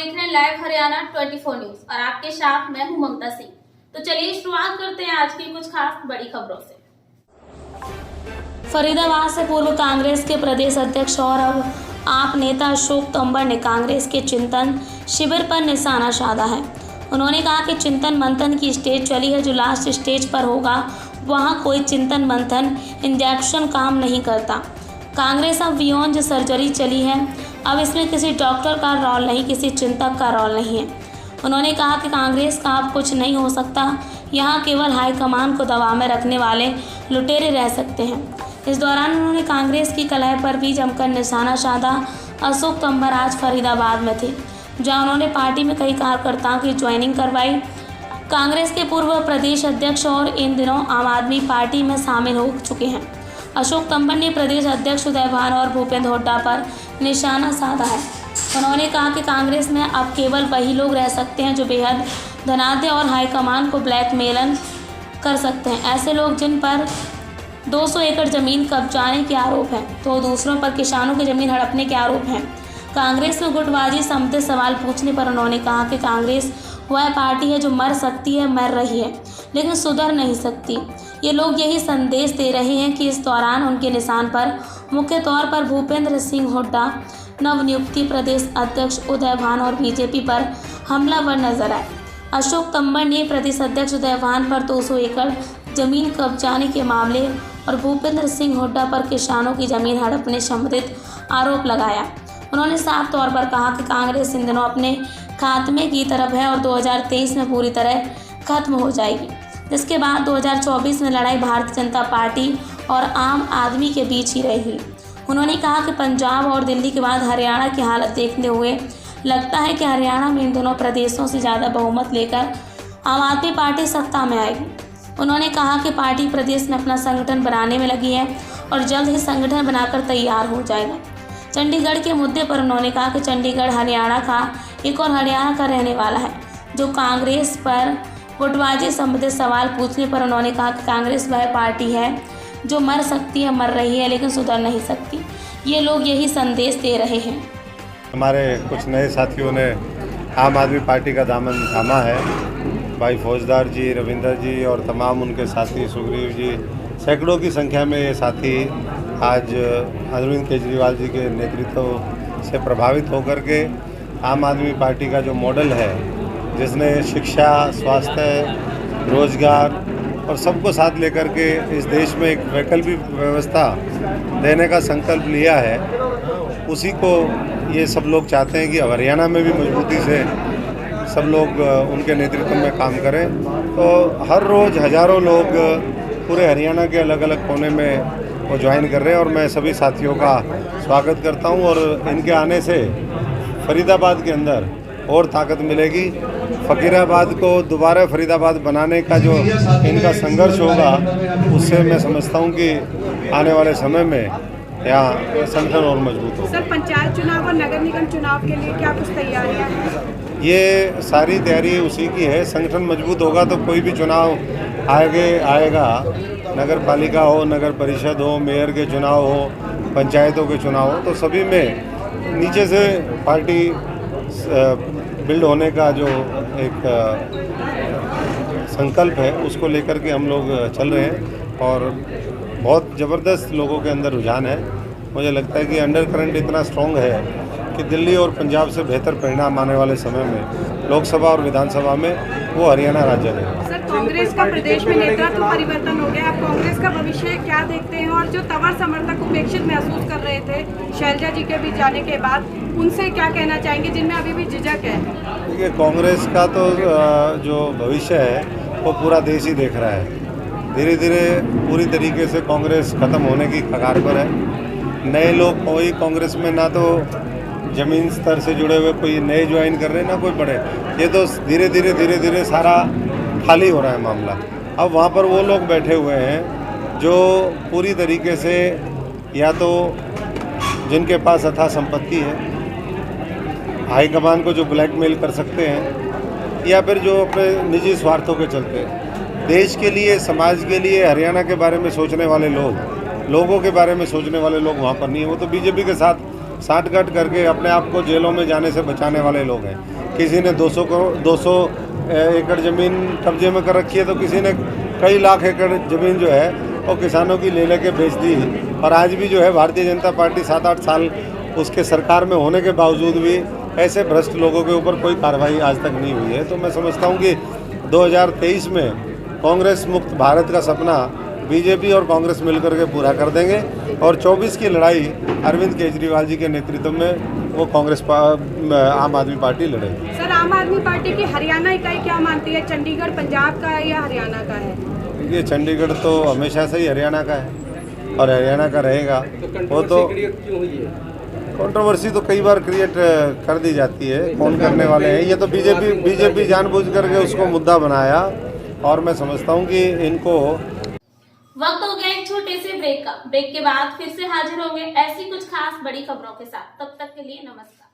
देख रहे हैं लाइव हरियाणा 24 न्यूज और आपके साथ मैं हूं ममता सिंह। तो चलिए शुरुआत करते हैं आज की कुछ खास बड़ी खबरों से। फरीदाबाद से पूर्व कांग्रेस के प्रदेश अध्यक्ष और अब आप नेता अशोक तंवर ने कांग्रेस के चिंतन शिविर पर निशाना साधा है। उन्होंने कहा कि चिंतन मंथन की स्टेज चली है, जो लास्ट स्टेज पर होगा वहां कोई चिंतन मंथन इंजेक्शन काम नहीं करता। कांग्रेस अब बियॉन्ड सर्जरी चली है, अब इसमें किसी डॉक्टर का रोल नहीं, किसी चिंतक का रोल नहीं है। उन्होंने कहा कि कांग्रेस का अब कुछ नहीं हो सकता, यहाँ केवल हाईकमान को दबाव में रखने वाले लुटेरे रह सकते हैं। इस दौरान उन्होंने कांग्रेस की कलह पर भी जमकर निशाना साधा। अशोक तंवर आज फरीदाबाद में थे, जहाँ उन्होंने पार्टी में कई कार्यकर्ताओं की ज्वाइनिंग करवाई। कांग्रेस के पूर्व प्रदेश अध्यक्ष और इन दिनों आम आदमी पार्टी में शामिल हो चुके हैं। अशोक तंवर ने प्रदेश अध्यक्ष उदय भान और भूपेंद्र हुड्डा पर निशाना साधा है। उन्होंने कहा कि कांग्रेस में अब केवल वही लोग रह सकते हैं जो बेहद धनाढ्य और हाईकमान को ब्लैकमेल कर सकते हैं। ऐसे लोग जिन पर 200 एकड़ जमीन कब्जाने के आरोप हैं, तो दूसरों पर किसानों की जमीन हड़पने के आरोप हैं। कांग्रेस में गुटबाजी संबंधी सवाल पूछने पर उन्होंने कहा कि कांग्रेस वह पार्टी है जो मर सकती है, मर रही है, लेकिन सुधर नहीं सकती। ये लोग यही संदेश दे रहे हैं कि इस दौरान उनके निशान पर मुख्य तौर पर भूपेंद्र सिंह हुड्डा, नवनियुक्ति प्रदेश अध्यक्ष उदय भान और बीजेपी पर हमलावर नजर आए। अशोक तंवर ने प्रदेश अध्यक्ष उदय भान पर 200 एकड़ जमीन कब्जाने के मामले और भूपेंद्र सिंह हुड्डा पर किसानों की जमीन हड़पने संबंधित आरोप लगाया। उन्होंने साफ तौर पर कहा कि कांग्रेस इन दिनों अपने खात्मे की तरफ है और 2023 में पूरी तरह खत्म हो जाएगी, जिसके बाद 2024 में लड़ाई भारतीय जनता पार्टी और आम आदमी के बीच ही रहेगी। उन्होंने कहा कि पंजाब और दिल्ली के बाद हरियाणा की हालत देखते हुए लगता है कि हरियाणा में इन दोनों प्रदेशों से ज़्यादा बहुमत लेकर आम आदमी पार्टी सत्ता में आएगी। उन्होंने कहा कि पार्टी प्रदेश में अपना संगठन बनाने में लगी है और जल्द ही संगठन बनाकर तैयार हो जाएगा। चंडीगढ़ के मुद्दे पर उन्होंने कहा कि चंडीगढ़ हरियाणा का एक और हरियाणा का रहने वाला है। जो कांग्रेस पर गुटबाजी संबंधित सवाल पूछने पर उन्होंने कहा कि कांग्रेस वह पार्टी है जो मर सकती है, मर रही है, लेकिन सुधर नहीं सकती। ये लोग यही संदेश दे रहे हैं। हमारे कुछ नए साथियों ने आम आदमी पार्टी का दामन थामा है। भाई फौजदार जी, रविंदर जी और तमाम उनके साथी सुग्रीव जी, सैकड़ों की संख्या में ये साथी आज अरविंद केजरीवाल जी के नेतृत्व से प्रभावित होकर के आम आदमी पार्टी का जो मॉडल है, जिसने शिक्षा, स्वास्थ्य, रोजगार और सबको साथ लेकर के इस देश में एक वैकल्पिक व्यवस्था देने का संकल्प लिया है, उसी को ये सब लोग चाहते हैं कि हरियाणा में भी मजबूती से सब लोग उनके नेतृत्व में काम करें। तो हर रोज़ हज़ारों लोग पूरे हरियाणा के अलग अलग कोने में वो ज्वाइन कर रहे हैं और मैं सभी साथियों का स्वागत करता हूं। और इनके आने से फरीदाबाद के अंदर और ताकत मिलेगी। फ़कीराबाद को दोबारा फरीदाबाद बनाने का जो इनका संघर्ष होगा, उससे मैं समझता हूं कि आने वाले समय में यहाँ संगठन और मजबूत होगा। सर, पंचायत चुनाव और नगर निगम चुनाव के लिए क्या कुछ तैयारियां हैं? ये सारी तैयारी उसी की है। संगठन मजबूत होगा तो कोई भी चुनाव आगे आएगा, नगर पालिका हो, नगर परिषद हो, मेयर के चुनाव हो, पंचायतों के चुनाव हो, तो सभी में नीचे से पार्टी बिल्ड होने का जो एक संकल्प है, उसको लेकर के हम लोग चल रहे हैं और बहुत ज़बरदस्त लोगों के अंदर रुझान है। मुझे लगता है कि अंडर करंट इतना स्ट्रॉन्ग है कि दिल्ली और पंजाब से बेहतर परिणाम आने वाले समय में लोकसभा और विधानसभा में वो हरियाणा राज्य रहेगा। सर, कांग्रेस का प्रदेश में नेतृत्व परिवर्तन हो गया, आप कांग्रेस का भविष्य क्या देखते हैं? और जो तंवर समर्थक उपेक्षित महसूस कर रहे थे शैलजा जी के भी जाने के बाद, उनसे क्या कहना चाहेंगे जिनमें अभी भी झिझक है? देखिए, कांग्रेस का तो जो भविष्य है वो पूरा देश ही देख रहा है। धीरे धीरे पूरी तरीके से कांग्रेस खत्म होने की कगार पर है। नए लोग कोई कांग्रेस में ना तो जमीन स्तर से जुड़े हुए कोई नए ज्वाइन कर रहे हैं, ना कोई बड़े। ये तो धीरे धीरे सारा खाली हो रहा है मामला। अब वहाँ पर वो लोग बैठे हुए हैं जो पूरी तरीके से या तो जिनके पास अथाह संपत्ति है, हाईकमान को जो ब्लैकमेल कर सकते हैं, या फिर जो अपने निजी स्वार्थों के चलते देश के लिए, समाज के लिए, हरियाणा के बारे में सोचने वाले लोग, लोगों के बारे में सोचने वाले लोग वहाँ पर नहीं है। वो तो बीजेपी के साथ साठगांठ करके अपने आप को जेलों में जाने से बचाने वाले लोग हैं। किसी ने 200 एकड़ ज़मीन कब्जे में कर रखी है, तो किसी ने कई लाख एकड़ ज़मीन जो है वो किसानों की ले लेके बेच दी। और आज भी जो है भारतीय जनता पार्टी 7-8 साल उसके सरकार में होने के बावजूद भी ऐसे भ्रष्ट लोगों के ऊपर कोई कार्रवाई आज तक नहीं हुई है। तो मैं समझता हूँ कि 2023 में कांग्रेस मुक्त भारत का सपना बीजेपी और कांग्रेस मिलकर के पूरा कर देंगे और 24 की लड़ाई अरविंद केजरीवाल जी के नेतृत्व में वो कांग्रेस आम आदमी पार्टी लड़ेगी। सर, आम आदमी पार्टी की हरियाणा इकाई क्या मानती है? चंडीगढ़ पंजाब का है या हरियाणा का है? ये चंडीगढ़ तो हमेशा से ही हरियाणा का है और हरियाणा का रहेगा। वो तो कंट्रोवर्सी तो कई बार क्रिएट कर दी जाती है, कौन करने वाले हैं। ये तो बीजेपी जानबूझ करके उसको मुद्दा बनाया और मैं समझता हूँ कि इनको वक्त हो गया एक छोटे से ब्रेक का। ब्रेक के बाद फिर से हाजिर होंगे ऐसी कुछ खास बड़ी खबरों के साथ। तब तक के लिए नमस्कार।